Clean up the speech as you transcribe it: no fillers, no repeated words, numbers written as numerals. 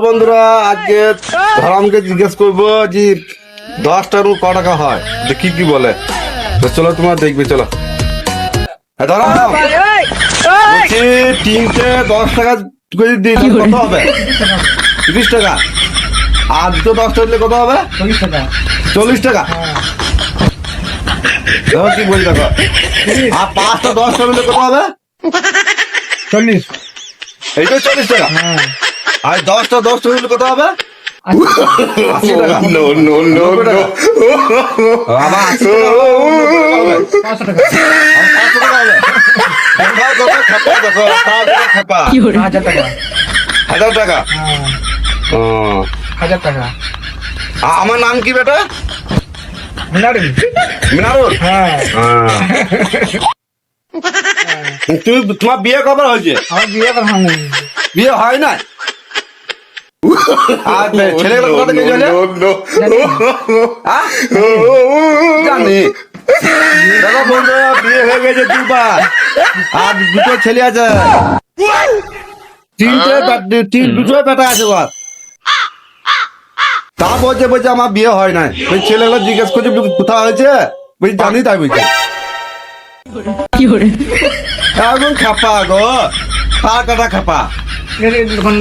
বন্ধুরা আজকে ধরামকে জিজ্ঞেস করবো যে 10টা রু ক টাকা হয়, যে কি কি বলে। তো চলো তোমরা দেখবে, চলো। ধরাম বলছি 3টে 10 টাকা করে দিই, কত হবে? 30 টাকা। আর দুটো 10টা দিলে কত হবে? 40 টাকা। দেখো কি বলি, দেখো। আর 5টা 10টা দিলে কত হবে? 40। এইটাই 40 টাকা। আর 10টা 10টা দিলে কত হবে? 80 টাকা। No no no no. আবার 80 টাকা হবে। 500 টাকা। 500 টাকা হবে। দেখো খেপা, দেখো খেপা। 1000 টাকা। 1000 টাকা। ও, 1000 টাকা। আমার নাম কি বেটা? মিনারি। মিনারুল। হ্যাঁ। তোমার বিয়ে কবে হয়েছে? আমার বিয়ে করা হয়নি। বিয়ে হয় না? আর ছেলেগুলো কোথা থেকে চলে? জানি। দেখো বন্ধুরা, বিয়ে হয়ে গেছে 2বার, আর 2টো ছেলে আছে। 2টোই বেটা আছে। বল তা বলছে আমার বিয়ে হয় নাই। ওই ছেলেগুলো জিজ্ঞেস করছে কোথায় হয়েছে, বলছি জানি, তাই বলছে। এখন খাপা গো, তার কাটা খাপা। দোকান